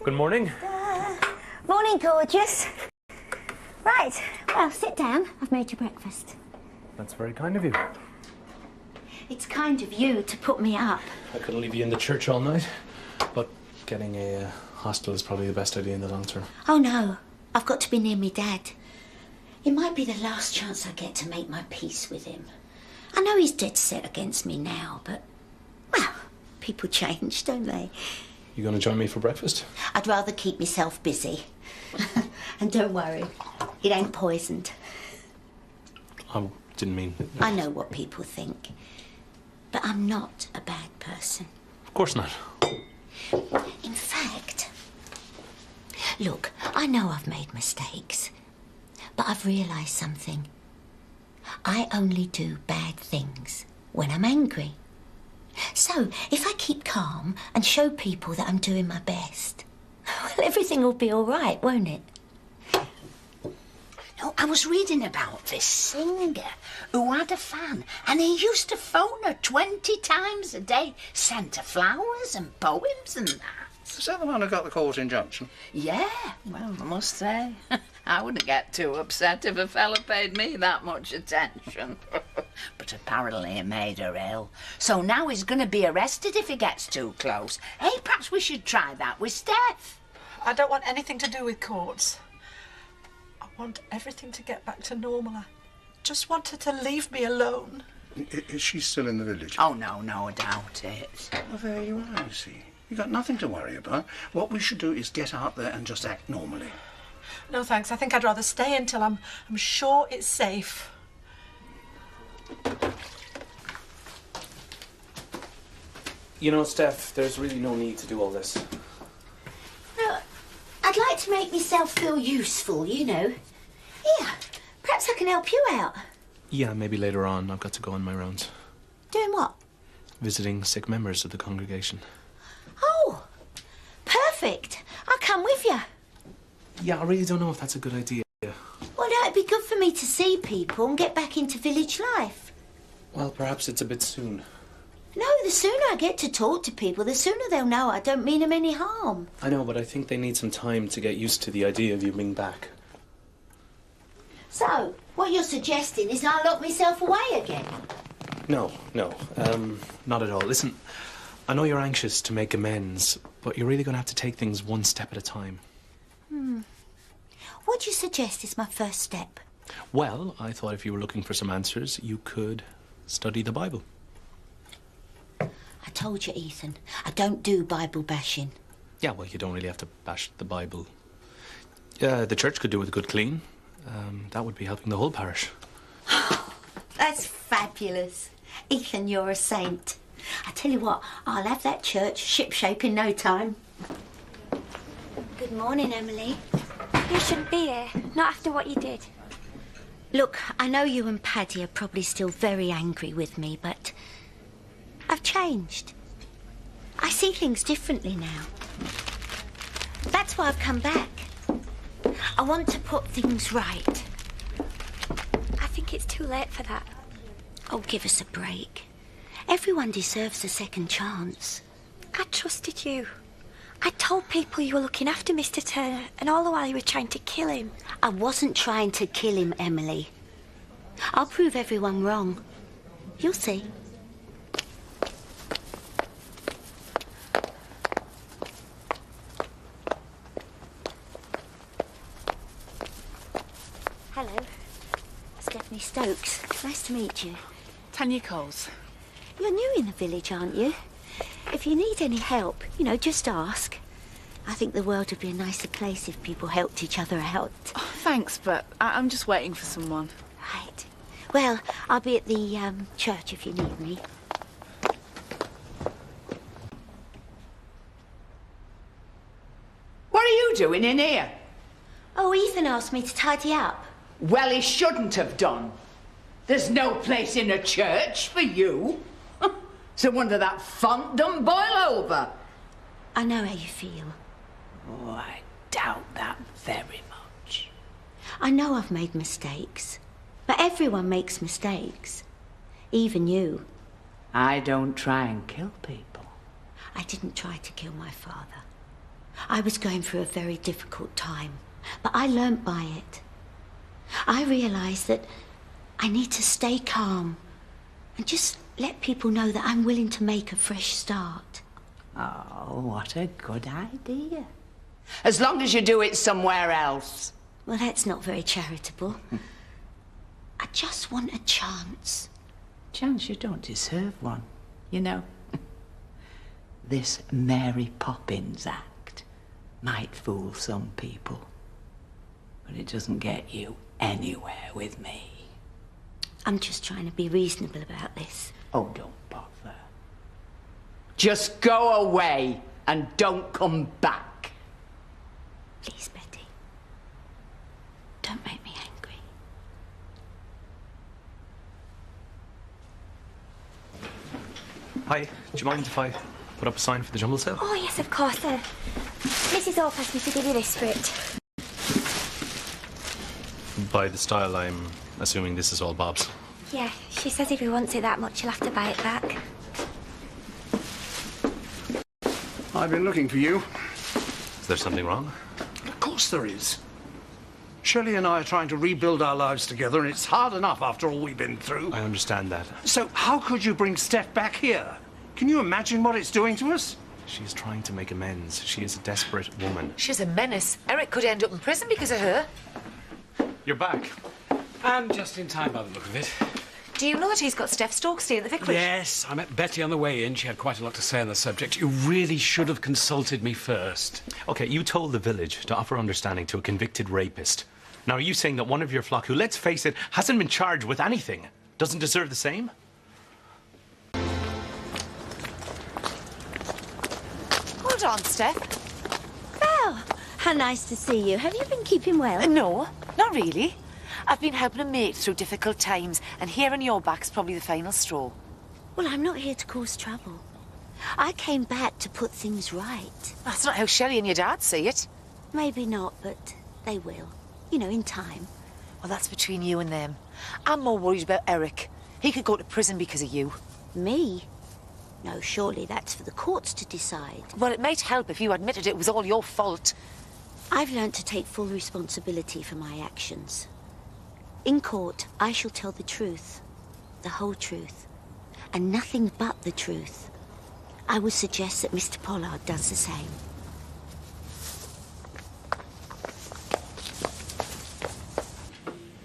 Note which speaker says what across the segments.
Speaker 1: Good morning.
Speaker 2: Morning, gorgeous. Right, well, sit down. I've made you breakfast.
Speaker 1: That's very kind of you.
Speaker 2: It's kind of you to put me up.
Speaker 1: I couldn't leave you in the church all night, but getting a hostel is probably the best idea in the long term.
Speaker 2: Oh, no. I've got to be near me dad. It might be the last chance I get to make my peace with him. I know he's dead set against me now, but, well, people change, don't they?
Speaker 1: You going to join me for breakfast?
Speaker 2: I'd rather keep myself busy. And don't worry, it ain't poisoned.
Speaker 1: I didn't mean...
Speaker 2: I know what people think, but I'm not a bad person.
Speaker 1: Of course not.
Speaker 2: In fact, look, I know I've made mistakes, but I've realised something. I only do bad things when I'm angry. So, if I keep calm and show people that I'm doing my best, well, everything will be all right, won't it?
Speaker 3: No, I was reading about this singer who had a fan, and he used to phone her 20 times a day, sent her flowers and poems and that.
Speaker 4: Is that the one who got the court injunction?
Speaker 3: Yeah, well, I must say, I wouldn't get too upset if a fella paid me that much attention. But apparently it made her ill. So now he's going to be arrested if he gets too close. Hey, perhaps we should try that with Steph.
Speaker 5: I don't want anything to do with courts. I want everything to get back to normal. I just want her to leave me alone.
Speaker 4: Is she still in the village?
Speaker 3: Oh, no, I doubt it.
Speaker 4: Well, there you are, you see. You've got nothing to worry about. What we should do is get out there and just act normally.
Speaker 5: No, thanks. I think I'd rather stay until I'm sure it's safe.
Speaker 1: You know, Steph, there's really no need to do all this.
Speaker 2: No, I'd like to make myself feel useful, you know. Yeah, perhaps I can help you out.
Speaker 1: Yeah, maybe later on. I've got to go on my rounds.
Speaker 2: Doing what?
Speaker 1: Visiting sick members of the congregation.
Speaker 2: Oh, perfect. I'll come with you.
Speaker 1: Yeah, I really don't know if that's a good idea.
Speaker 2: Well, no, it'd be good for me to see people and get back into village life.
Speaker 1: Well, perhaps it's a bit soon.
Speaker 2: No, the sooner I get to talk to people, the sooner they'll know I don't mean them any harm.
Speaker 1: I know, but I think they need some time to get used to the idea of you being back.
Speaker 2: So, what you're suggesting is I lock myself away again?
Speaker 1: No, not at all. Listen, I know you're anxious to make amends, but you're really going to have to take things one step at a time.
Speaker 2: What do you suggest is my first step?
Speaker 1: Well, I thought if you were looking for some answers, you could study the Bible.
Speaker 2: I told you, Ethan, I don't do Bible bashing.
Speaker 1: Yeah, well, you don't really have to bash the Bible. The church could do with a good clean. That would be helping the whole parish.
Speaker 2: That's fabulous. Ethan, you're a saint. I tell you what, I'll have that church shipshape in no time. Good morning, Emily.
Speaker 6: You shouldn't be here, not after what you did.
Speaker 2: Look, I know you and Paddy are probably still very angry with me, but I've changed. I see things differently now. That's why I've come back. I want to put things right.
Speaker 6: I think it's too late for that.
Speaker 2: Oh, give us a break. Everyone deserves a second chance.
Speaker 6: I trusted you. I told people you were looking after Mr. Turner, and all the while you were trying to kill him.
Speaker 2: I wasn't trying to kill him, Emily. I'll prove everyone wrong. You'll see. Hello. Stephanie Stokes. Nice to meet you.
Speaker 7: Tanya Coles.
Speaker 2: You're new in the village, aren't you? If you need any help, just ask. I think the world would be a nicer place if people helped each other out.
Speaker 7: Oh, thanks, but I'm just waiting for someone.
Speaker 2: Right. Well, I'll be at the church if you need me.
Speaker 3: What are you doing in here?
Speaker 2: Oh, Ethan asked me to tidy up.
Speaker 3: Well, he shouldn't have done. There's no place in a church for you. So wonder that font don't boil over.
Speaker 2: I know how you feel.
Speaker 3: Oh, I doubt that very much.
Speaker 2: I know I've made mistakes, but everyone makes mistakes. Even you.
Speaker 3: I don't try and kill people.
Speaker 2: I didn't try to kill my father. I was going through a very difficult time, but I learnt by it. I realised that I need to stay calm and just let people know that I'm willing to make a fresh start.
Speaker 3: Oh, what a good idea. As long as you do it somewhere else.
Speaker 2: Well, that's not very charitable. I just want a chance.
Speaker 3: Chance you don't deserve one, you know. This Mary Poppins act might fool some people, but it doesn't get you anywhere with me.
Speaker 2: I'm just trying to be reasonable about this.
Speaker 3: Oh, don't bother. Just go away and don't come back.
Speaker 2: Please, Betty. Don't make me angry.
Speaker 1: Hi, do you mind if I put up a sign for the jumble sale?
Speaker 6: Oh, yes, of course. Mrs. Orp asked me to give you this for it.
Speaker 1: By the style, I'm assuming this is all Bob's.
Speaker 6: Yeah, she says if he wants it that much, he'll have to buy it back.
Speaker 4: I've been looking for you.
Speaker 1: Is there something wrong?
Speaker 4: Of course there is. Shelley and I are trying to rebuild our lives together, and it's hard enough after all we've been through.
Speaker 1: I understand that.
Speaker 4: So how could you bring Steph back here? Can you imagine what it's doing to us?
Speaker 1: She's trying to make amends. She is a desperate woman.
Speaker 8: She's a menace. Eric could end up in prison because of her.
Speaker 1: You're back.
Speaker 9: And just in time by the look of it.
Speaker 8: Do you know that he's got Steph Stoke staying at the vicarage?
Speaker 9: Yes, I met Betty on the way in. She had quite a lot to say on the subject. You really should have consulted me first.
Speaker 1: Okay, you told the village to offer understanding to a convicted rapist. Now, are you saying that one of your flock, who, let's face it, hasn't been charged with anything, doesn't deserve the same?
Speaker 8: Hold on, Steph.
Speaker 2: Oh, how nice to see you. Have you been keeping well?
Speaker 8: No, not really. I've been helping a mate through difficult times, and hearing your back's probably the final straw.
Speaker 2: Well, I'm not here to cause trouble. I came back to put things right.
Speaker 8: That's not how Shelley and your dad see it.
Speaker 2: Maybe not, but they will. You know, in time.
Speaker 8: Well, that's between you and them. I'm more worried about Eric. He could go to prison because of you.
Speaker 2: Me? No, surely that's for the courts to decide.
Speaker 8: Well, it might help if you admitted it was all your fault.
Speaker 2: I've learned to take full responsibility for my actions. In court, I shall tell the truth, the whole truth, and nothing but the truth. I would suggest that Mr. Pollard does the same.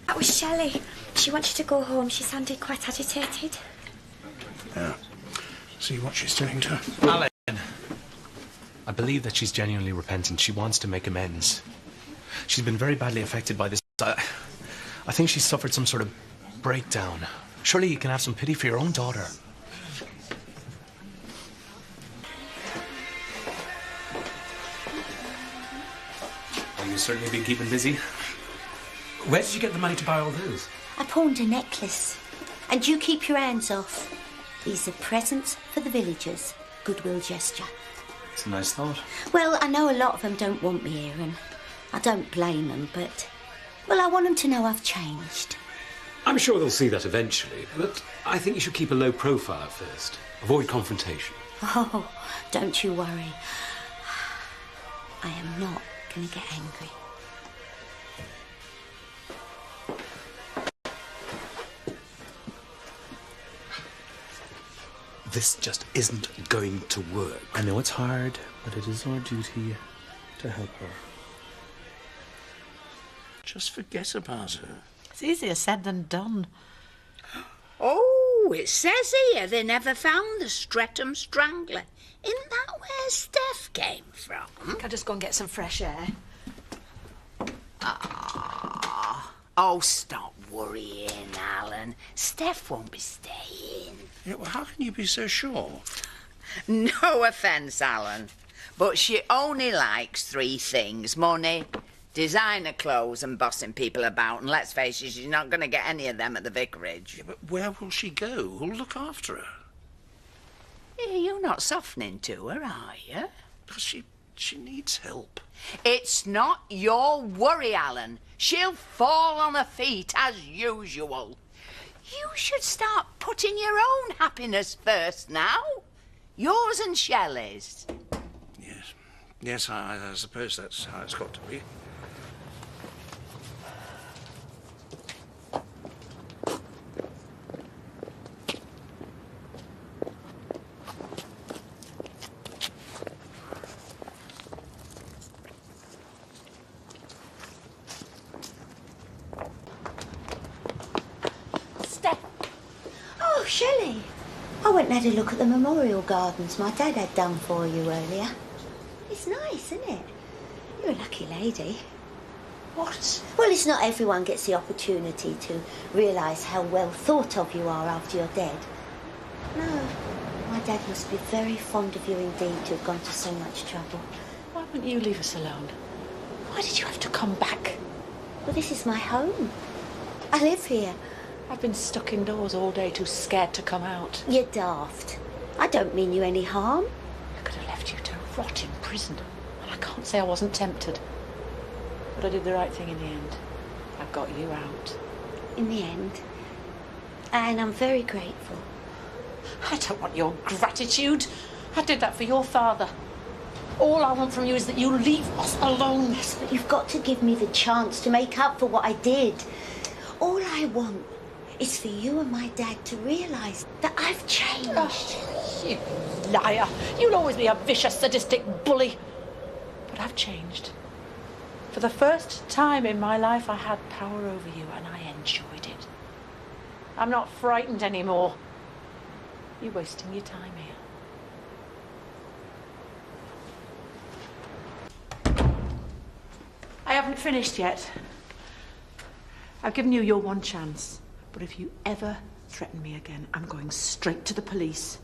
Speaker 6: That was Shelley. She wants you to go home. She sounded quite agitated.
Speaker 4: Yeah. See what she's doing to her.
Speaker 1: Alan! I believe that she's genuinely repentant. She wants to make amends. She's been very badly affected by this. I think she's suffered some sort of breakdown. Surely you can have some pity for your own daughter. Well, you've certainly been keeping busy.
Speaker 9: Where did you get the money to buy all those?
Speaker 2: I pawned a necklace. And you keep your hands off. These are presents for the villagers. Goodwill gesture.
Speaker 1: It's a nice thought.
Speaker 2: Well, I know a lot of them don't want me here, and I don't blame them, but... Well, I want them to know I've changed.
Speaker 9: I'm sure they'll see that eventually, but I think you should keep a low profile at first. Avoid confrontation.
Speaker 2: Oh, don't you worry. I am not going to get angry.
Speaker 9: This just isn't going to work.
Speaker 1: I know it's hard, but it is our duty to help her.
Speaker 4: Just forget about her.
Speaker 5: It's easier said than done.
Speaker 3: Oh, it says here they never found the Streatham Strangler. Isn't that where Steph came from?
Speaker 8: I'll just go and get some fresh air.
Speaker 3: Oh, stop worrying, Alan. Steph won't be staying.
Speaker 4: Yeah, well, how can you be so sure?
Speaker 3: No offence, Alan, but she only likes three things: money, designer clothes and bossing people about. And let's face it, she's not going to get any of them at the vicarage.
Speaker 4: Yeah, but where will she go? Who'll look after her?
Speaker 3: Yeah, you're not softening to her, are you?
Speaker 4: Because she needs help.
Speaker 3: It's not your worry, Alan. She'll fall on her feet as usual. You should start putting your own happiness first now. Yours and Shelley's.
Speaker 4: Yes, Yes, I suppose that's how it's got to be.
Speaker 2: Steph. Oh, Shelley. I went and had a look at the memorial gardens my dad had done for you earlier. It's nice, isn't it? You're a lucky lady. What? Well, it's not everyone gets the opportunity to realise how well thought of you are after you're dead. No, my dad must be very fond of you indeed to have gone to so much trouble.
Speaker 5: Why wouldn't you leave us alone? Why did you have to come back?
Speaker 2: Well, this is my home. I live here.
Speaker 5: I've been stuck indoors all day, too scared to come out.
Speaker 2: You're daft. I don't mean you any harm.
Speaker 5: I could have left you to rot in prison. And I can't say I wasn't tempted. But I did the right thing in the end. I got you out.
Speaker 2: In the end. And I'm very grateful.
Speaker 5: I don't want your gratitude. I did that for your father. All I want from you is that you leave us alone.
Speaker 2: Yes, but you've got to give me the chance to make up for what I did. All I want is for you and my dad to realise that I've changed.
Speaker 5: Oh, you liar. You'll always be a vicious, sadistic bully. But I've changed. For the first time in my life, I had power over you, and I enjoyed it. I'm not frightened anymore. You're wasting your time here. I haven't finished yet. I've given you your one chance. But if you ever threaten me again, I'm going straight to the police.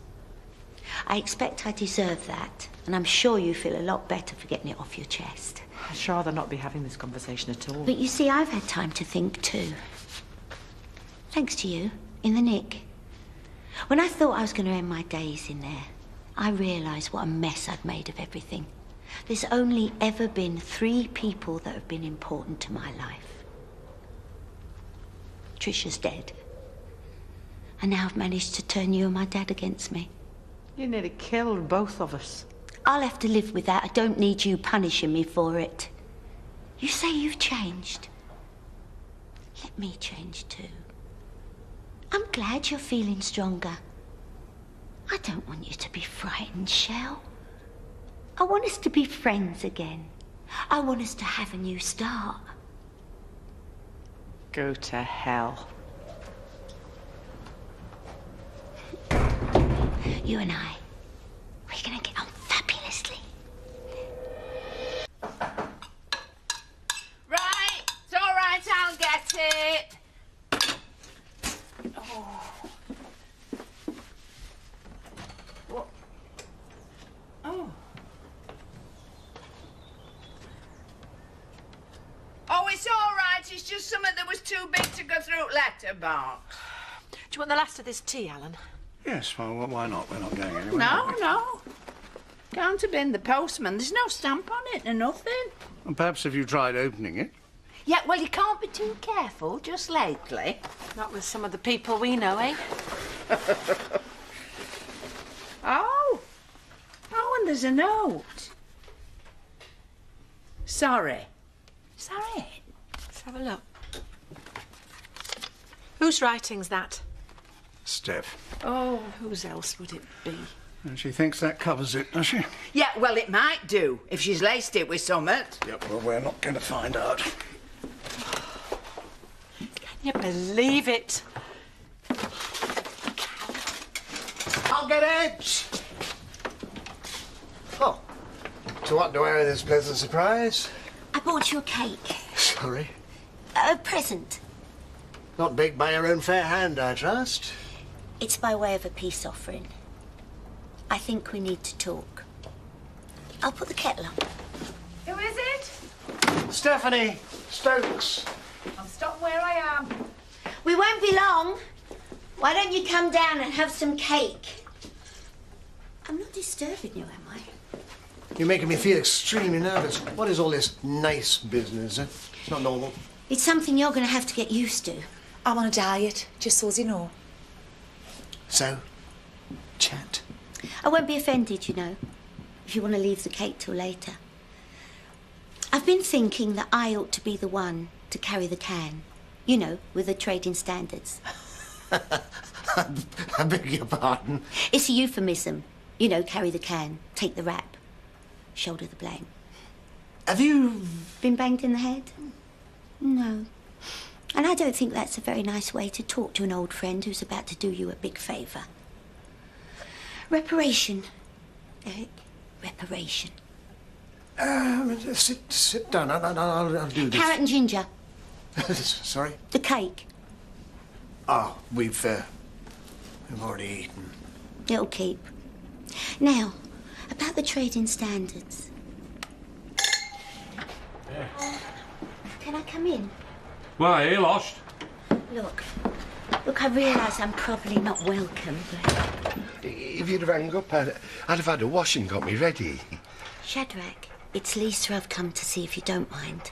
Speaker 2: I expect I deserve that, and I'm sure you feel a lot better for getting it off your chest.
Speaker 5: I'd rather not be having this conversation at all.
Speaker 2: But you see, I've had time to think too. Thanks to you, in the nick. When I thought I was going to end my days in there, I realised what a mess I'd made of everything. There's only ever been 3 people that have been important to my life. Trisha's dead. And now I've managed to turn you and my dad against me.
Speaker 5: You nearly killed both of us.
Speaker 2: I'll have to live with that. I don't need you punishing me for it. You say you've changed. Let me change too. I'm glad you're feeling stronger. I don't want you to be frightened, Shell. I want us to be friends again. I want us to have a new start.
Speaker 5: Go to hell.
Speaker 2: You and I, we're gonna get on fabulously.
Speaker 3: Right, it's all right, I'll get it. Oh. What? Oh. Oh, it's all right. It's just something that was too big to go through letterbox.
Speaker 5: Do you want the last of this tea, Alan?
Speaker 4: Yes, well, why not? We're not going anywhere.
Speaker 3: No. Can't have been the postman. There's no stamp on it or nothing.
Speaker 4: And perhaps have you tried opening it?
Speaker 3: Yeah, well, you can't be too careful just lately.
Speaker 5: Not with some of the people we know, eh?
Speaker 3: Oh, and there's a note. Sorry. Is that it?
Speaker 5: Let's have a look. Whose writing's that?
Speaker 4: Steph.
Speaker 5: Oh, whose else would it be?
Speaker 4: And she thinks that covers it, does she?
Speaker 3: Yeah, well, it might do if she's laced it with something.
Speaker 4: Yep, well, we're not going to find out.
Speaker 5: Can you believe it?
Speaker 10: I'll get Edge. Oh, so what do I owe this pleasant surprise?
Speaker 2: I bought you a cake.
Speaker 10: Sorry.
Speaker 2: A present.
Speaker 10: Not baked by your own fair hand, I trust.
Speaker 2: It's by way of a peace offering. I think we need to talk. I'll put the kettle on.
Speaker 3: Who is it?
Speaker 10: Stephanie Stokes.
Speaker 3: I'll stop where I am.
Speaker 2: We won't be long. Why don't you come down and have some cake? I'm not disturbing you, am I?
Speaker 10: You're making me feel extremely nervous. What is all this nice business? It's not normal.
Speaker 2: It's something you're going to have to get used to.
Speaker 11: I'm on a diet, just so as you know.
Speaker 10: So, chat.
Speaker 2: I won't be offended, you know, if you want to leave the cake till later. I've been thinking that I ought to be the one to carry the can. You know, with the trading standards.
Speaker 10: I beg your pardon?
Speaker 2: It's a euphemism. You know, carry the can, take the rap, shoulder the blame.
Speaker 10: Have you...
Speaker 2: been banged in the head? No. And I don't think that's a very nice way to talk to an old friend who's about to do you a big favour. Reparation, Eric. Reparation.
Speaker 10: Sit down. I'll do this.
Speaker 2: Carrot and ginger.
Speaker 10: Sorry?
Speaker 2: The cake.
Speaker 10: Oh, we've already eaten.
Speaker 2: It'll keep. Now, about the trading standards. Can I come in?
Speaker 12: Why, are you lost?
Speaker 2: Look, I realise I'm probably not welcome, but...
Speaker 13: If you'd have rang up, I'd have had a wash and got me ready.
Speaker 2: Shadrach, it's Lisa I've come to see if you don't mind.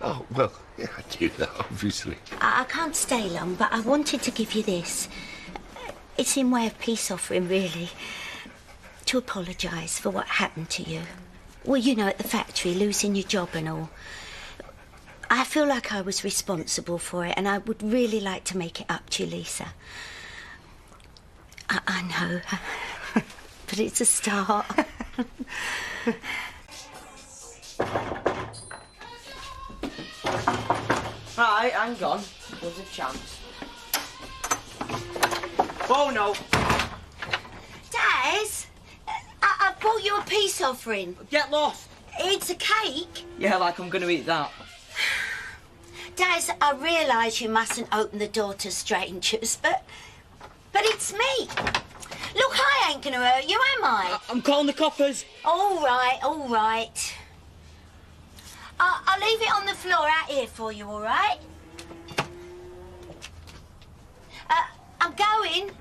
Speaker 13: Oh, well, yeah, I do that, obviously.
Speaker 2: I can't stay long, but I wanted to give you this. It's in way of peace offering, really. To apologise for what happened to you. Well, you know, at the factory, losing your job and all. I feel like I was responsible for it, and I would really like to make it up to you, Lisa. I know, but it's a start.
Speaker 14: Right, hang on. There's a chance. Oh, no.
Speaker 2: Daz, I brought you a peace offering.
Speaker 14: Get lost.
Speaker 2: It's a cake.
Speaker 14: Yeah, like I'm going to eat that.
Speaker 2: Daz, I realise you mustn't open the door to strangers, but it's me. Look, I ain't going to hurt you, am I?
Speaker 14: I'm calling the coppers.
Speaker 2: All right, all right. I'll leave it on the floor out here for you, all right? I'm going.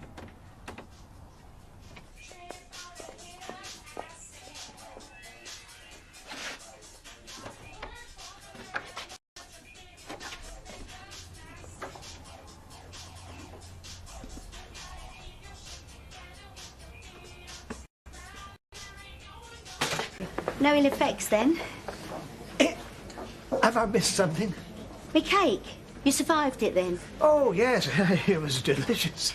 Speaker 2: No ill effects, then?
Speaker 10: Have I missed something?
Speaker 2: Me cake. You survived it, then?
Speaker 10: Oh, yes. It was delicious.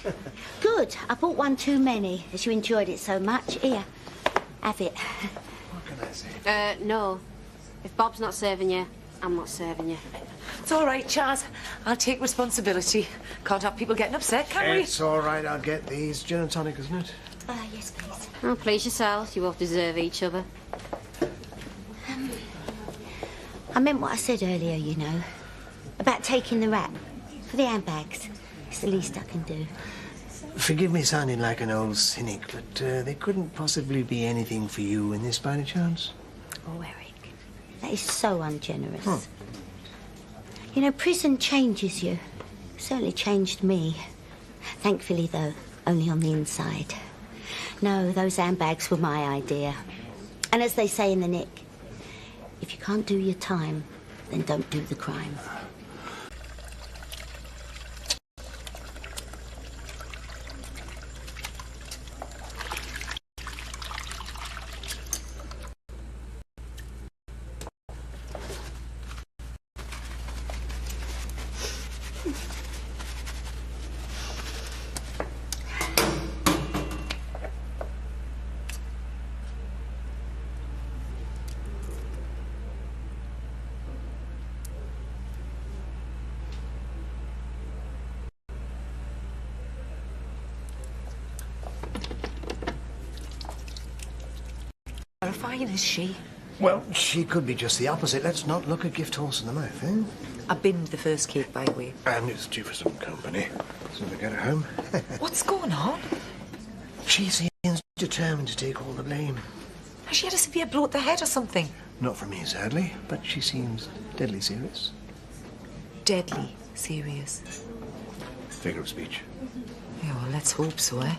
Speaker 2: Good. I bought one too many, as you enjoyed it so much. Here, have it.
Speaker 10: What can I say?
Speaker 15: No. If Bob's not serving you, I'm not serving you.
Speaker 8: It's all right, Chaz. I'll take responsibility. Can't have people getting upset, can we?
Speaker 10: It's all right. I'll get these. Gin and tonic, isn't it?
Speaker 2: Yes, please.
Speaker 15: Oh, please yourselves. You both deserve each other.
Speaker 2: I meant what I said earlier, you know, about taking the rap for the handbags. It's the least I can do.
Speaker 10: Forgive me sounding like an old cynic, but there couldn't possibly be anything for you in this by any chance?
Speaker 2: Oh, Eric, that is so ungenerous. You know, prison changes you. Certainly changed me. Thankfully, though, only on the inside. No, those handbags were my idea. And as they say in the Nick, if you can't do your time, then don't do the crime.
Speaker 8: Terrifying, is she?
Speaker 10: Well, she could be just the opposite. Let's not look a gift horse in the mouth, eh?
Speaker 8: I binned the first cake, by the way.
Speaker 10: And it's due for some company. So we get her home.
Speaker 8: What's going on?
Speaker 10: She seems determined to take all the blame.
Speaker 8: Has she had a severe blow at the head or something?
Speaker 10: Not from me, sadly, but she seems deadly serious.
Speaker 8: Deadly serious.
Speaker 10: Figure of speech.
Speaker 8: Yeah, well, let's hope so, eh?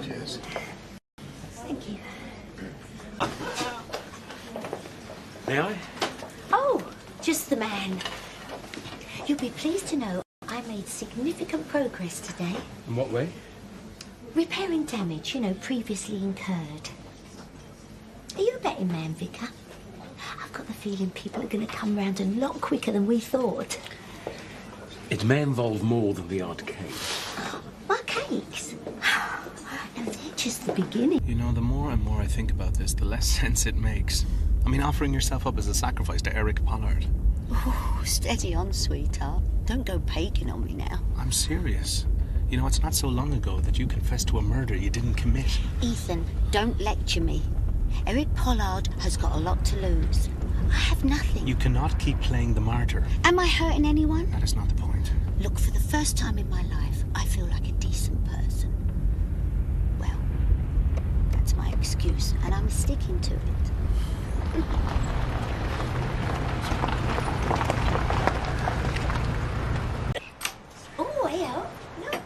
Speaker 10: Cheers.
Speaker 2: Thank you.
Speaker 9: May I?
Speaker 2: Oh, just the man. You'll be pleased to know I made significant progress today.
Speaker 9: In what way?
Speaker 2: Repairing damage, previously incurred. Are you a betting man, Vicar? I've got the feeling people are going to come round a lot quicker than we thought.
Speaker 9: It may involve more than the odd cake.
Speaker 2: What cakes? No, they're just the beginning.
Speaker 1: The more and more I think about this, the less sense it makes. I mean, offering yourself up as a sacrifice to Eric Pollard.
Speaker 2: Oh, steady on, sweetheart. Don't go pagan on me now.
Speaker 1: I'm serious. It's not so long ago that you confessed to a murder you didn't commit.
Speaker 2: Ethan, don't lecture me. Eric Pollard has got a lot to lose. I have nothing.
Speaker 1: You cannot keep playing the martyr.
Speaker 2: Am I hurting anyone?
Speaker 1: That is not the point.
Speaker 2: Look, for the first time in my life, I feel like a decent person. Well, that's my excuse, and I'm sticking to it. Oh, hello. Look,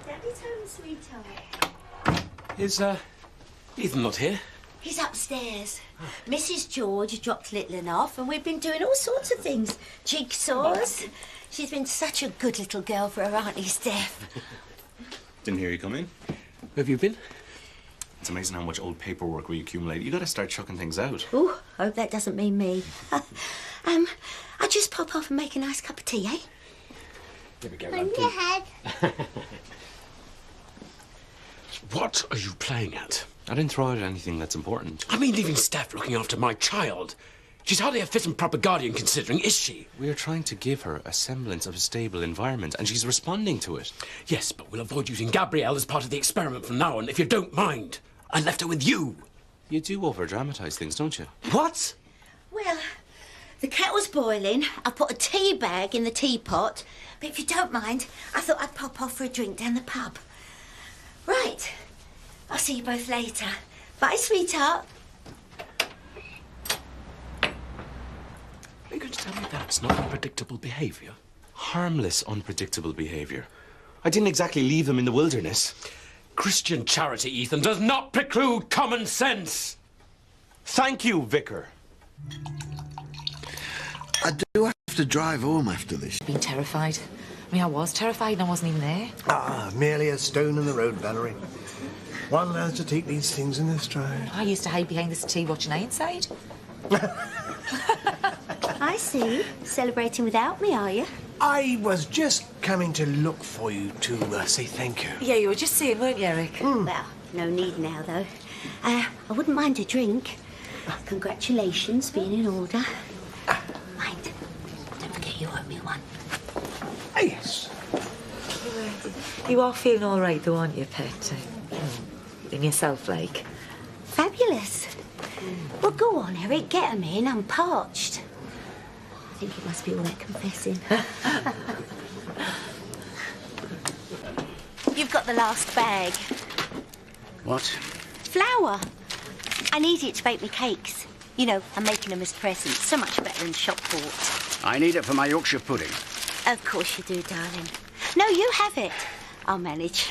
Speaker 2: Daddy's home, sweetheart.
Speaker 9: Is, Ethan not here?
Speaker 2: He's upstairs. Mrs. George dropped little one off, and we've been doing all sorts of things. Jigsaws. She's been such a good little girl for her auntie Steph.
Speaker 1: Didn't hear you come in.
Speaker 9: Where have you been?
Speaker 1: It's amazing how much old paperwork we accumulate. You got to start chucking things out.
Speaker 2: Ooh, hope that doesn't mean me. I just pop off and make a nice cup of tea, eh?
Speaker 9: Here we go,
Speaker 2: On your head.
Speaker 9: What are you playing at?
Speaker 1: I didn't throw out anything that's important.
Speaker 9: I mean, leaving Steph looking after my child. She's hardly a fit and proper guardian considering, is she?
Speaker 1: We are trying to give her a semblance of a stable environment, and she's responding to it.
Speaker 9: Yes, but we'll avoid using Gabrielle as part of the experiment from now on, if you don't mind. I left her with you.
Speaker 1: You do over-dramatise things, don't you?
Speaker 9: What?
Speaker 2: Well, the kettle's boiling. I put a tea bag in the teapot. But if you don't mind, I thought I'd pop off for a drink down the pub. Right. I'll see you both later. Bye, sweetheart.
Speaker 9: Are you going to tell me that's not unpredictable behaviour?
Speaker 1: Harmless, unpredictable behaviour. I didn't exactly leave them in the wilderness.
Speaker 9: Christian charity, Ethan, does not preclude common sense.
Speaker 1: Thank you, Vicar.
Speaker 13: I do have to drive home after this.
Speaker 11: Been terrified. I mean, I was terrified and I wasn't even there.
Speaker 10: Merely a stone in the road, Valerie. One has to take these things in their stride.
Speaker 11: I used to hide behind this tea watching Ironside.
Speaker 2: I see. Celebrating without me, are you?
Speaker 10: I was just coming to look for you to say thank you.
Speaker 11: Yeah, you were just saying, weren't you, Eric?
Speaker 2: Well, no need now, though. I wouldn't mind a drink. Congratulations, being in order. Mind, don't forget you owe me one.
Speaker 10: Yes.
Speaker 11: You are feeling all right, though, aren't you, pet? In yourself, like?
Speaker 2: Fabulous. Well, go on, Eric, get 'em in. I'm parched. I think it must be all that confessing. You've got the last bag.
Speaker 4: What?
Speaker 2: Flour. I need it to bake me cakes. I'm making them as presents. So much better than shop bought.
Speaker 4: I need it for my Yorkshire pudding.
Speaker 2: Of course you do, darling. No, you have it. I'll manage.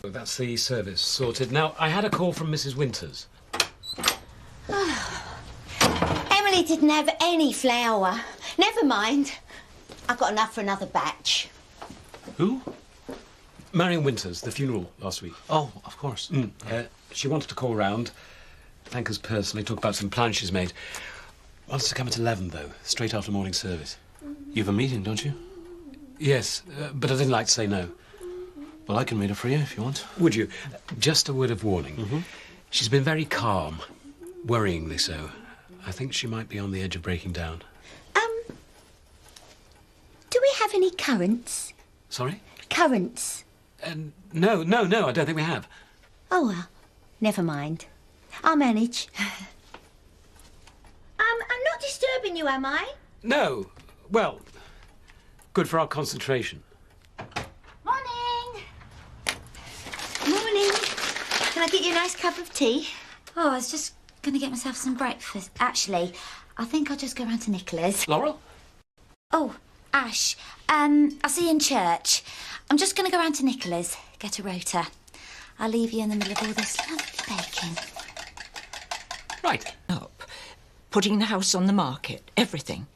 Speaker 9: That's the service sorted. Now, I had a call from Mrs. Winters.
Speaker 2: Emily didn't have any flour. Never mind. I've got enough for another batch.
Speaker 9: Who? Marion Winters, the funeral last week.
Speaker 1: Oh, of course.
Speaker 9: She wanted to call round, thank us personally, talk about some plans she's made. Wants to come at 11, though, straight after morning service.
Speaker 1: You have a meeting, don't you?
Speaker 9: Yes, but I didn't like to say no.
Speaker 1: Well, I can read it for you if you want.
Speaker 9: Would you? Just a word of warning. She's been very calm, worryingly so. I think she might be on the edge of breaking down.
Speaker 2: Do we have any currants?
Speaker 9: Sorry?
Speaker 2: Currants.
Speaker 9: No, I don't think we have.
Speaker 2: Oh, well, never mind. I'll manage. I'm not disturbing you, am I?
Speaker 9: No. Well, good for our concentration.
Speaker 2: Morning. Morning. Can I get you a nice cup of tea?
Speaker 16: Oh, I was just going to get myself some breakfast. Actually, I think I'll just go round to Nicola's.
Speaker 9: Laurel?
Speaker 16: Oh, Ash, I'll see you in church. I'm just going to go round to Nicola's, get a rota. I'll leave you in the middle of all this lovely baking.
Speaker 9: Right.
Speaker 17: Up. Putting the house on the market, everything.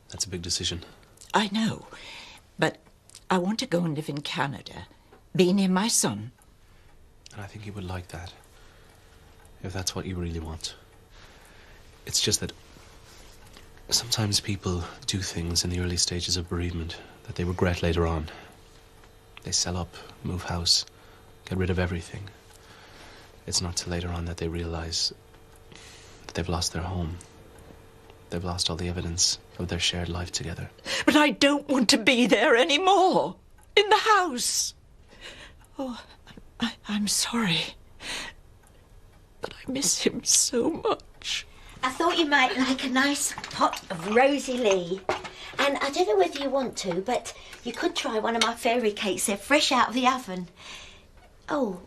Speaker 1: That's a big decision.
Speaker 17: I know, but I want to go and live in Canada. Be near my son.
Speaker 1: And I think he would like that. If that's what you really want. It's just that sometimes people do things in the early stages of bereavement that they regret later on. They sell up, move house, get rid of everything. It's not till later on that they realise that they've lost their home. They've lost all the evidence of their shared life together.
Speaker 17: But I don't want to be there anymore. In the house. Oh, I'm sorry. But I miss him so much.
Speaker 2: I thought you might like a nice pot of Rosie Lee. And I don't know whether you want to, but you could try one of my fairy cakes. They're fresh out of the oven. Oh,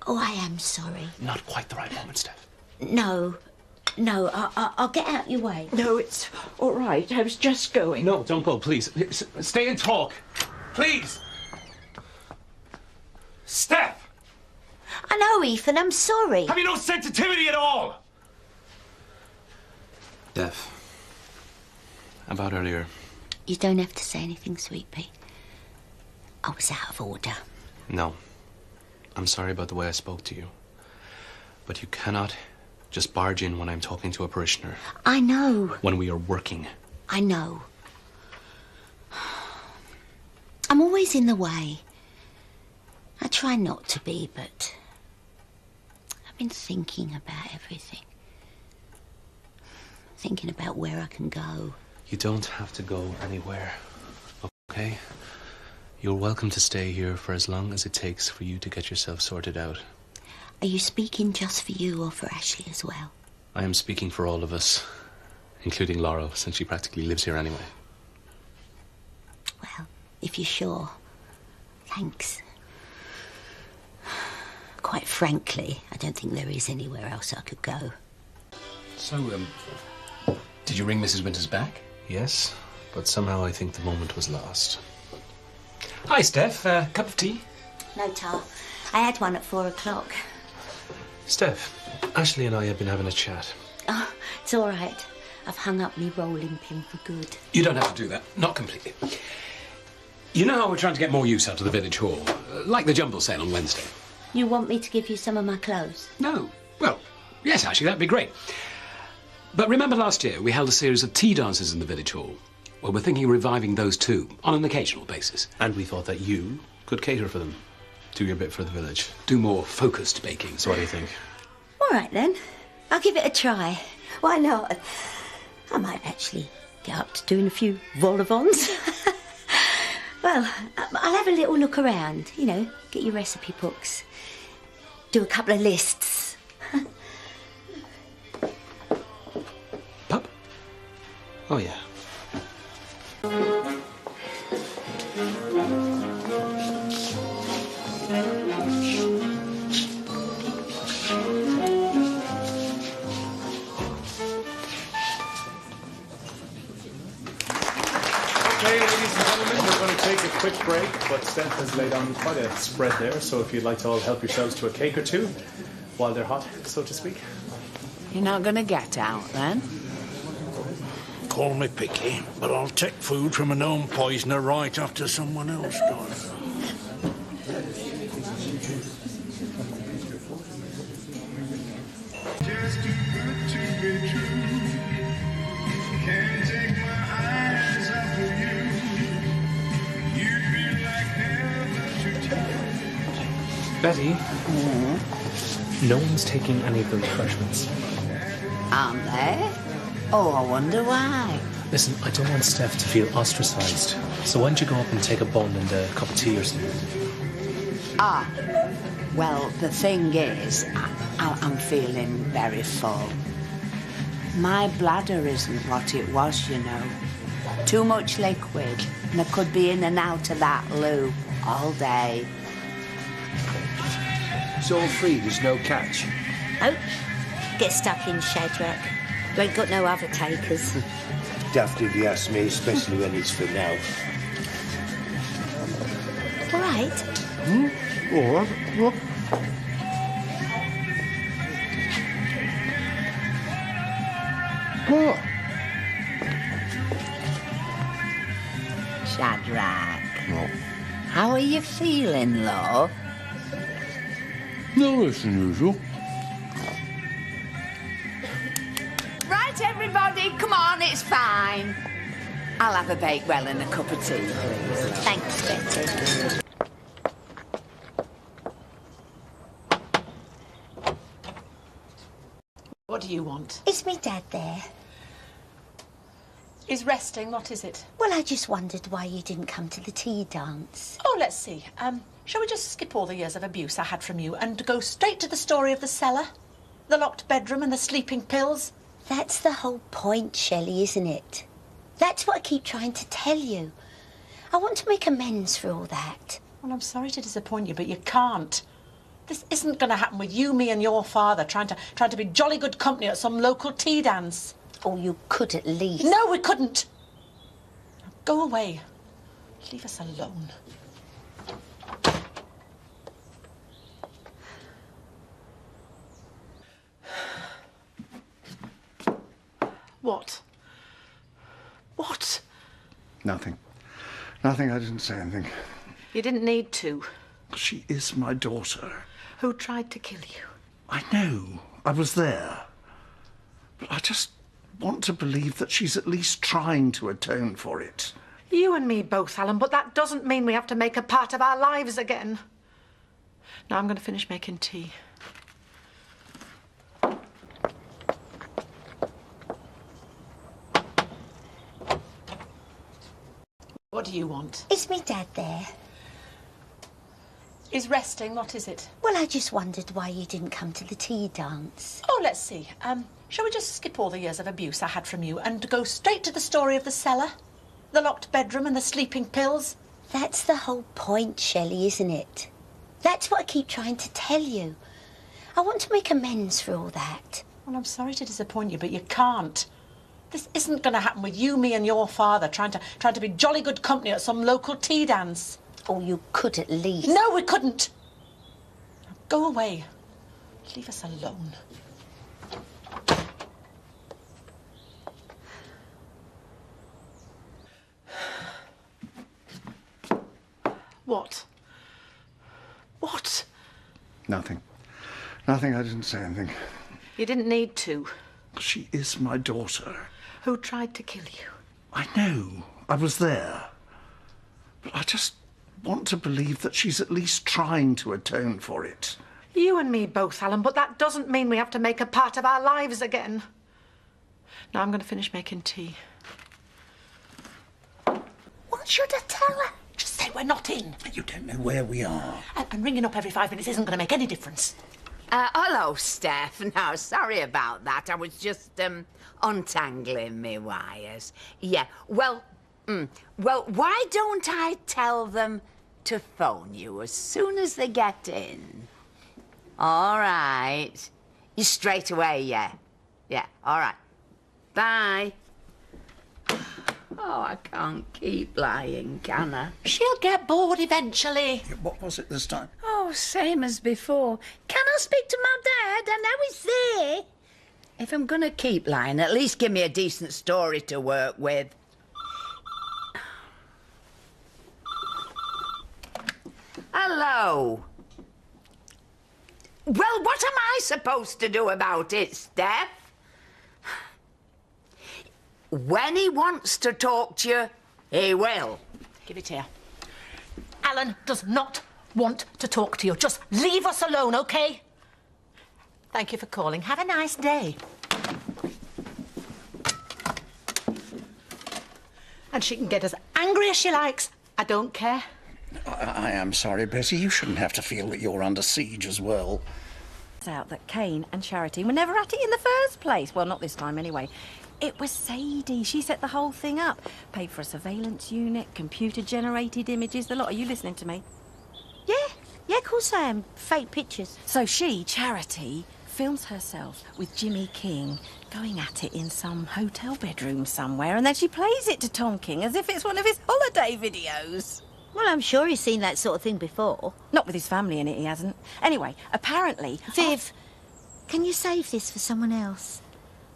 Speaker 2: I am sorry.
Speaker 1: Not quite the right moment, Steph.
Speaker 2: No, I'll get out your way.
Speaker 17: No, it's all right. I was just going.
Speaker 1: No, don't go, please. Stay and talk. Please. Steph!
Speaker 2: I know, Ethan, I'm sorry.
Speaker 1: Have you no sensitivity at all? Steph. About earlier.
Speaker 2: You don't have to say anything, sweet pea. I was out of order.
Speaker 1: No. I'm sorry about the way I spoke to you. But you cannot just barge in when I'm talking to a parishioner.
Speaker 2: I know.
Speaker 1: When we are working.
Speaker 2: I know. I'm always in the way. I try not to be, but I've been thinking about everything. Thinking about where I can go.
Speaker 1: You don't have to go anywhere, okay? You're welcome to stay here for as long as it takes for you to get yourself sorted out.
Speaker 2: Are you speaking just for you or for Ashley as well?
Speaker 1: I am speaking for all of us, including Laura, since she practically lives here anyway.
Speaker 2: Well, if you're sure, thanks. Quite frankly, I don't think there is anywhere else I could go.
Speaker 9: So, did you ring Mrs. Winters back?
Speaker 1: Yes, but somehow I think the moment was lost.
Speaker 9: Hi, Steph. Cup of tea?
Speaker 2: No, Tar. I had one at 4 o'clock.
Speaker 1: Steph, Ashley and I have been having a chat.
Speaker 2: Oh, it's all right. I've hung up me rolling pin for good.
Speaker 9: You don't have to do that. Not completely. You know how we're trying to get more use out of the village hall? Like the jumble sale on Wednesday.
Speaker 2: You want me to give you some of my clothes?
Speaker 9: No. Well, yes, actually, that'd be great. But remember last year we held a series of tea dances in the village hall? Well, we're thinking of reviving those too, on an occasional basis.
Speaker 1: And we thought that you could cater for them. Do your bit for the village.
Speaker 9: Do more focused baking.
Speaker 1: So what do you think?
Speaker 2: All right, then. I'll give it a try. Why not? I might actually get up to doing a few vol-au-vents. Well, I'll have a little look around, you know, get your recipe books, do a couple of lists.
Speaker 1: Pup? Oh, yeah.
Speaker 18: Okay, ladies and gentlemen, we're going to take a quick break, but Steph has laid on quite a spread there, so if you'd like to all help yourselves to a cake or two while they're hot, so to speak.
Speaker 3: You're not going to get out, then?
Speaker 4: Call me picky, but I'll take food from a known poisoner right after someone else does.
Speaker 19: Just too good to be true. Can't take my eyes off of you. You'd be like heaven to touch.
Speaker 1: Betty? No one's taking any of the refreshments.
Speaker 3: Aren't they? Oh, I wonder why.
Speaker 1: Listen, I don't want Steph to feel ostracised. So why don't you go up and take a bun and a cup of tea or something?
Speaker 3: Ah, well, the thing is, I'm feeling very full. My bladder isn't what it was, you know. Too much liquid, and I could be in and out of that loo all day.
Speaker 10: It's all free, there's no catch.
Speaker 2: Oh, get stuck in, Shadrach. You ain't got no other takers.
Speaker 10: Daft if you ask me, especially when it's for now.
Speaker 2: All right.
Speaker 10: All right. What? What?
Speaker 3: Shadrach.
Speaker 10: What?
Speaker 3: How are you feeling, love?
Speaker 13: No less than usual.
Speaker 3: Right, everybody, come on, it's fine. I'll have a Bakewell and a cup of tea, please.
Speaker 2: Thanks, Betty.
Speaker 5: What do you want?
Speaker 2: Is me dad there?
Speaker 5: He's resting. What is it?
Speaker 2: Well, I just wondered why you didn't come to the tea dance.
Speaker 5: Oh, let's see. Shall we just skip all the years of abuse I had from you and go straight to the story of the cellar? The locked bedroom and the sleeping pills?
Speaker 2: That's the whole point, Shelley, isn't it? That's what I keep trying to tell you. I want to make amends for all that.
Speaker 5: Well, I'm sorry to disappoint you, but you can't. This isn't going to happen with you, me and your father trying to be jolly good company at some local tea dance.
Speaker 2: Oh, you could at least.
Speaker 5: No, we couldn't. Now, go away. Leave us alone. What? What?
Speaker 4: Nothing. Nothing, I didn't say anything.
Speaker 5: You didn't need to.
Speaker 4: She is my daughter.
Speaker 5: Who tried to kill you?
Speaker 4: I know. I was there. But I just want to believe that she's at least trying to atone for it.
Speaker 5: You and me both, Alan, but that doesn't mean we have to make her part of our lives again. Now I'm going to finish making tea. What do you want?
Speaker 2: Is me dad there?
Speaker 5: He's resting. What is it?
Speaker 2: Well, I just wondered why you didn't come to the tea dance.
Speaker 5: Oh, let's see. Shall we just skip all the years of abuse I had from you and go straight to the story of the cellar? The locked bedroom and the sleeping pills?
Speaker 2: That's the whole point, Shelley, isn't it? That's what I keep trying to tell you. I want to make amends for all that.
Speaker 5: Well, I'm sorry to disappoint you, but you can't. This isn't going to happen with you, me and your father trying to be jolly good company at some local tea dance.
Speaker 2: Oh, you could at least.
Speaker 5: No, we couldn't. Now, go away. Leave us alone. What? What?
Speaker 4: Nothing. Nothing, I didn't say anything.
Speaker 5: You didn't need to.
Speaker 4: She is my daughter.
Speaker 5: Who tried to kill you?
Speaker 4: I know. I was there. But I just want to believe that she's at least trying to atone for it.
Speaker 5: You and me both, Alan, but that doesn't mean we have to make her part of our lives again. Now I'm going to finish making tea.
Speaker 2: What should I tell her?
Speaker 5: Just say we're not in.
Speaker 4: You don't know where we are.
Speaker 5: And ringing up every 5 minutes isn't going to make any difference.
Speaker 3: Hello, Steph. No, sorry about that. I was just, untangling me wires. Yeah, well, why don't I tell them to phone you as soon as they get in? All right. You straight away, yeah? Yeah, all right. Bye. Oh, I can't keep lying, can I?
Speaker 5: She'll get bored eventually.
Speaker 4: What was it this time?
Speaker 3: Oh, same as before. Can I speak to my dad? I know he's there. If I'm going to keep lying, at least give me a decent story to work with. Hello. Well, what am I supposed to do about it, Steph? When he wants to talk to you, he will.
Speaker 5: Give it here. Alan does not want to talk to you. Just leave us alone, OK? Thank you for calling. Have a nice day. And she can get as angry as she likes. I don't care.
Speaker 4: I am sorry, Betty. You shouldn't have to feel that you're under siege as well.
Speaker 20: It's out that Kane and Charity were never at it in the first place. Well, not this time, anyway. It was Sadie. She set the whole thing up. Paid for a surveillance unit, computer-generated images, the lot. Are you listening to me?
Speaker 2: Yeah, of course I am. Fake pictures.
Speaker 20: So she, Charity, films herself with Jimmy King going at it in some hotel bedroom somewhere, and then she plays it to Tom King as if it's one of his holiday videos.
Speaker 2: Well, I'm sure he's seen that sort of thing before.
Speaker 20: Not with his family in it, he hasn't. Anyway, apparently...
Speaker 2: Viv, can you save this for someone else?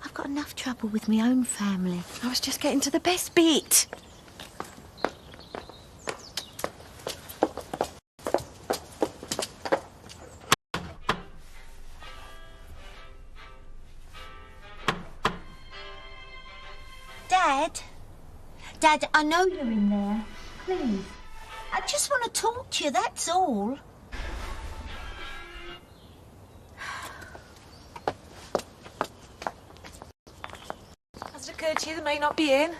Speaker 2: I've got enough trouble with my own family.
Speaker 20: I was just getting to the best bit.
Speaker 2: Dad, I know you're in there. Please. I just want to talk to you, that's all.
Speaker 17: Has it occurred to you they may not be in?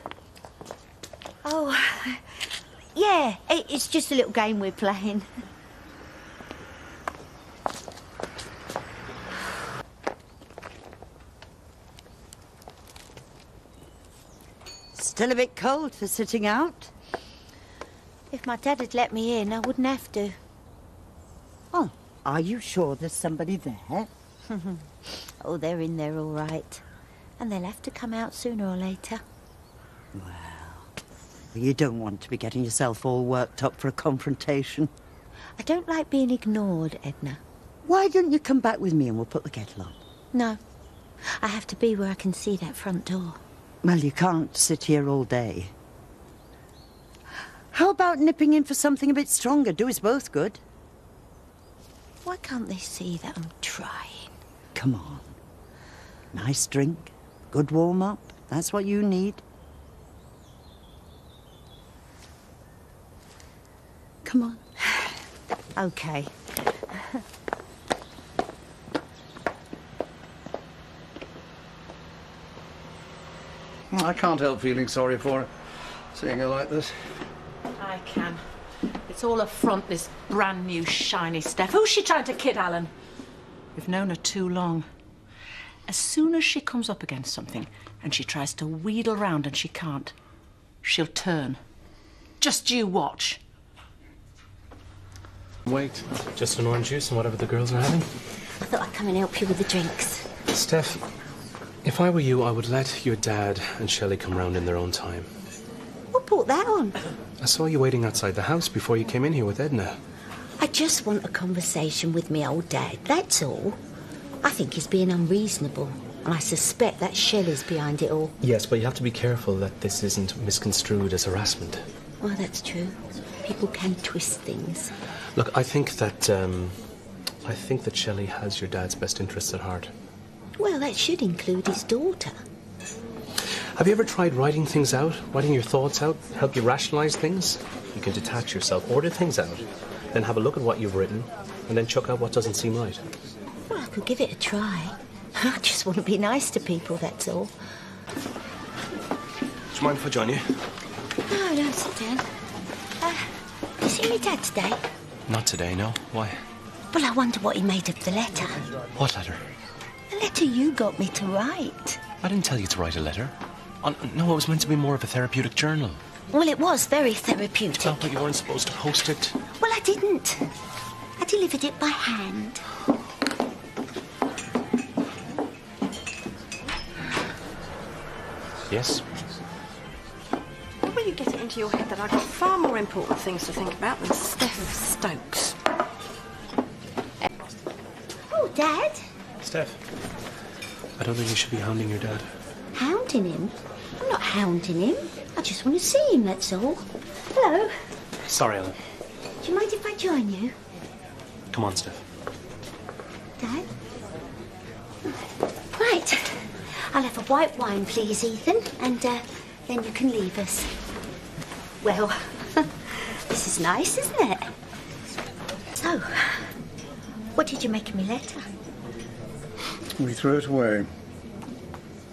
Speaker 2: Oh, yeah, it's just a little game we're playing.
Speaker 21: Still a bit cold for sitting out?
Speaker 2: If my dad had let me in, I wouldn't have to.
Speaker 21: Oh, are you sure there's somebody there?
Speaker 2: Oh, they're in there all right. And they'll have to come out sooner or later.
Speaker 21: Well, you don't want to be getting yourself all worked up for a confrontation.
Speaker 2: I don't like being ignored, Edna.
Speaker 21: Why don't you come back with me and we'll put the kettle on?
Speaker 2: No. I have to be where I can see that front door.
Speaker 21: Well, you can't sit here all day. How about nipping in for something a bit stronger? Do us both good.
Speaker 2: Why can't they see that I'm trying?
Speaker 21: Come on. Nice drink, good warm-up. That's what you need. Come on.
Speaker 2: Okay.
Speaker 4: I can't help feeling sorry for her, seeing her like this.
Speaker 5: I can. It's all a front, this brand new shiny Steph. Who's she trying to kid, Alan? We've known her too long. As soon as she comes up against something and she tries to wheedle round and she can't, she'll turn. Just you watch.
Speaker 1: Wait, just an orange juice and whatever the girls are having.
Speaker 2: I thought I'd come and help you with the drinks.
Speaker 1: Steph, if I were you, I would let your dad and Shelley come round in their own time.
Speaker 2: What brought that on?
Speaker 1: I saw you waiting outside the house before you came in here with Edna.
Speaker 2: I just want a conversation with me old dad, that's all. I think he's being unreasonable, and I suspect that Shelley's behind it all.
Speaker 1: Yes, but you have to be careful that this isn't misconstrued as harassment.
Speaker 2: Well, that's true. People can twist things.
Speaker 1: Look, I think that Shelley has your dad's best interests at heart.
Speaker 2: Well, that should include his daughter.
Speaker 1: Have you ever tried writing things out? Writing your thoughts out? Help you rationalise things? You can detach yourself, order things out, then have a look at what you've written, and then chuck out what doesn't seem right.
Speaker 2: Well, I could give it a try. I just want to be nice to people, that's all.
Speaker 1: Do you mind if I join you?
Speaker 2: No, sit down. You see your dad today?
Speaker 1: Not today, no. Why?
Speaker 2: Well, I wonder what he made of the letter.
Speaker 1: What letter?
Speaker 2: The letter you got me to write.
Speaker 1: I didn't tell you to write a letter. No, it was meant to be more of a therapeutic journal.
Speaker 2: Well, it was very therapeutic.
Speaker 1: Oh, but you weren't supposed to post it.
Speaker 2: Well, I didn't. I delivered it by hand.
Speaker 1: Yes?
Speaker 20: When will you get it into your head that I've got far more important things to think about than Steph Stokes?
Speaker 2: Oh, Dad.
Speaker 1: Steph, I don't think you should be hounding your dad.
Speaker 2: Hounding him? I'm not hounding him. I just want to see him, that's all. Hello.
Speaker 1: Sorry, Ellen.
Speaker 2: Do you mind if I join you?
Speaker 1: Come on, Steph.
Speaker 2: Dad? Right. I'll have a white wine, please, Ethan, and then you can leave us. Well, this is nice, isn't it? So, what did you make of me letter?
Speaker 4: We threw it away.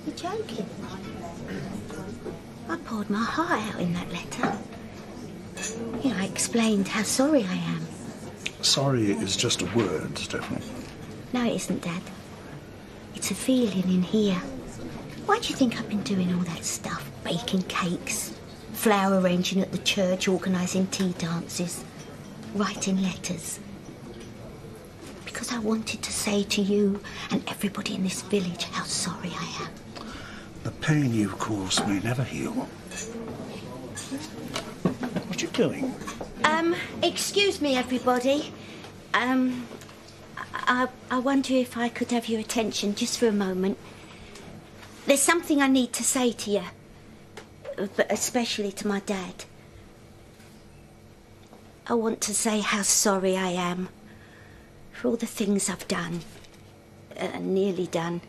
Speaker 2: You're joking. I poured my heart out in that letter. You know, I explained how sorry I am.
Speaker 4: Sorry is just a word, Stephanie.
Speaker 2: No, it isn't, Dad. It's a feeling in here. Why do you think I've been doing all that stuff? Baking cakes, flower arranging at the church, organising tea dances, writing letters. Because I wanted to say to you and everybody in this village how sorry I am.
Speaker 4: The pain you've caused may never heal. What are you doing?
Speaker 2: Excuse me, everybody. I wonder if I could have your attention just for a moment. There's something I need to say to you, but especially to my dad. I want to say how sorry I am for all the things I've done, nearly done.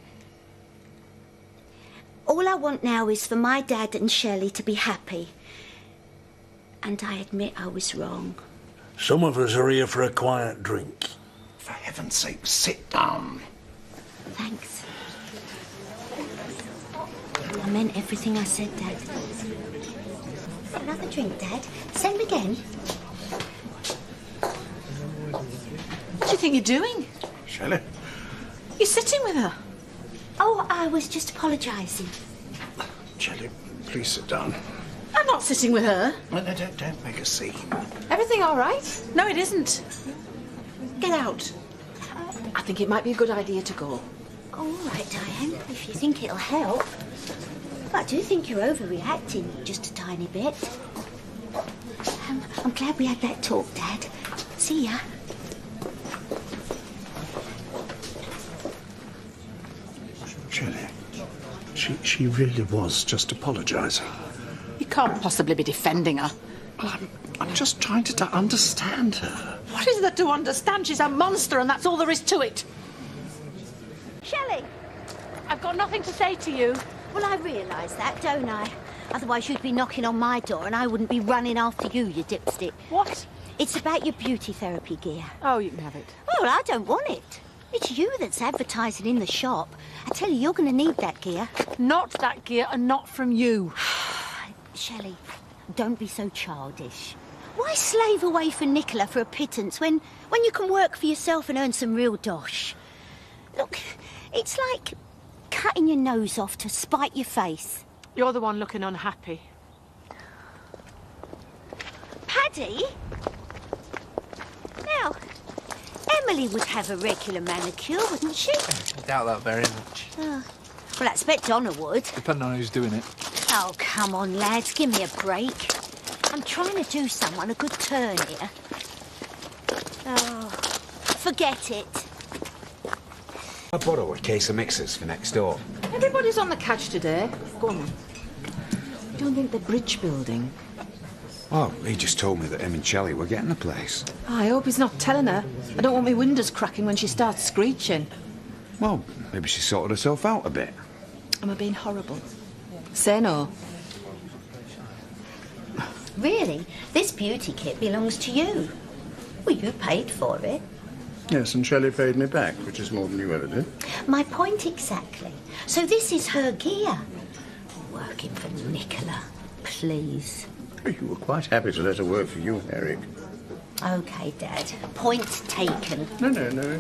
Speaker 2: All I want now is for my dad and Shelley to be happy. And I admit I was wrong.
Speaker 4: Some of us are here for a quiet drink. For heaven's sake, sit down.
Speaker 2: Thanks. I meant everything I said, Dad. Another drink, Dad? Same again?
Speaker 5: What do you think you're doing?
Speaker 4: Shelley?
Speaker 5: You're sitting with her.
Speaker 2: Oh, I was just apologising.
Speaker 4: Shelley, please sit down.
Speaker 5: I'm not sitting with her.
Speaker 4: No, don't make a scene.
Speaker 5: Everything all right? No, it isn't. Get out. I think it might be a good idea to go.
Speaker 2: All right, Diane, if you think it'll help. But I do think you're overreacting just a tiny bit. I'm glad we had that talk, Dad. See ya.
Speaker 4: Shelley, she really was just apologising.
Speaker 5: You can't possibly be defending her.
Speaker 4: Well, I'm just trying to understand her.
Speaker 5: What is there to understand? She's a monster and that's all there is to it.
Speaker 2: Shelley!
Speaker 5: I've got nothing to say to you.
Speaker 2: Well, I realise that, don't I? Otherwise you'd be knocking on my door and I wouldn't be running after you, you dipstick.
Speaker 5: What?
Speaker 2: It's about your beauty therapy gear.
Speaker 5: Oh, you can have it.
Speaker 2: Well, I don't want it. It's you that's advertising in the shop. I tell you, you're going to need that gear.
Speaker 5: Not that gear and not from you.
Speaker 2: Shelley, don't be so childish. Why slave away for Nicola for a pittance when you can work for yourself and earn some real dosh? Look, it's like cutting your nose off to spite your face.
Speaker 5: You're the one looking unhappy.
Speaker 2: Paddy? Now, Emily would have a regular manicure, wouldn't she?
Speaker 7: I doubt that very much.
Speaker 2: Oh. Well, I expect Donna would.
Speaker 7: Depending on who's doing it.
Speaker 2: Oh, come on, lads, give me a break. I'm trying to do someone a good turn here. Oh, forget it.
Speaker 22: I borrow a case of mixers for next door.
Speaker 5: Everybody's on the catch today. Go on then. You don't think the bridge building?
Speaker 22: Oh, he just told me that him and Shelley were getting the place.
Speaker 5: Oh, I hope he's not telling her. I don't want my windows cracking when she starts screeching.
Speaker 22: Well, maybe she sorted herself out a bit.
Speaker 5: Am I being horrible? Say no.
Speaker 2: Really? This beauty kit belongs to you. Well, you paid for it.
Speaker 4: Yes, and Shelley paid me back, which is more than you ever did.
Speaker 2: My point exactly. So this is her gear. Working for Nicola, please.
Speaker 4: You were quite happy to let her work for you, Eric.
Speaker 2: OK, Dad. Point taken.
Speaker 4: No,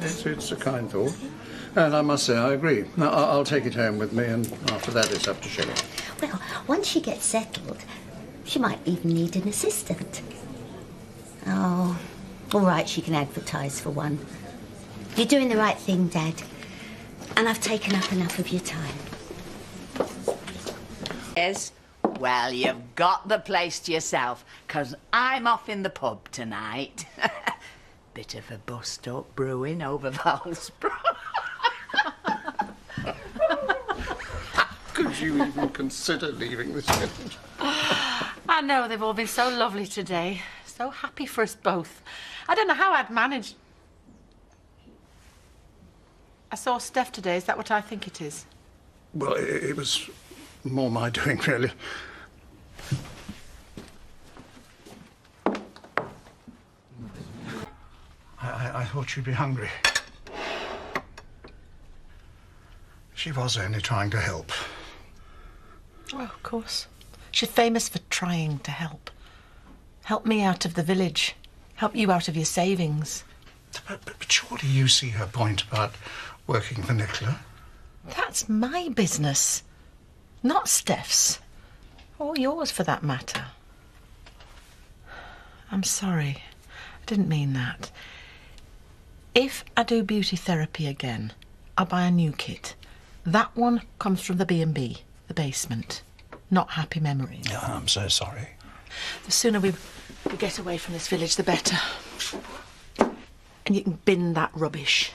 Speaker 4: it's a kind thought. And I must say, I agree. Now, I'll take it home with me, and after that, it's up to Shelley.
Speaker 2: Well, once she gets settled, she might even need an assistant. Oh, all right, she can advertise for one. You're doing the right thing, Dad. And I've taken up enough of your time.
Speaker 3: Yes? Well, you've got the place to yourself, 'cause I'm off in the pub tonight. Bit of a bust-up brewing over Valsborough.
Speaker 4: Could you even consider leaving this village?
Speaker 5: I know, they've all been so lovely today. So happy for us both. I don't know how I'd managed. I saw Steph today. Is that what I think it is?
Speaker 4: Well, it was more my doing, really. I thought you'd be hungry. She was only trying to help.
Speaker 5: Oh, of course. She's famous for trying to help. Help me out of the village. Help you out of your savings.
Speaker 4: But surely you see her point about working for Nicola?
Speaker 5: That's my business, not Steph's. Or yours, for that matter. I'm sorry. I didn't mean that. If I do beauty therapy again, I'll buy a new kit. That one comes from the B&B, the basement, not Happy Memories.
Speaker 4: Oh, I'm so sorry.
Speaker 5: The sooner we get away from this village, the better. And you can bin that rubbish.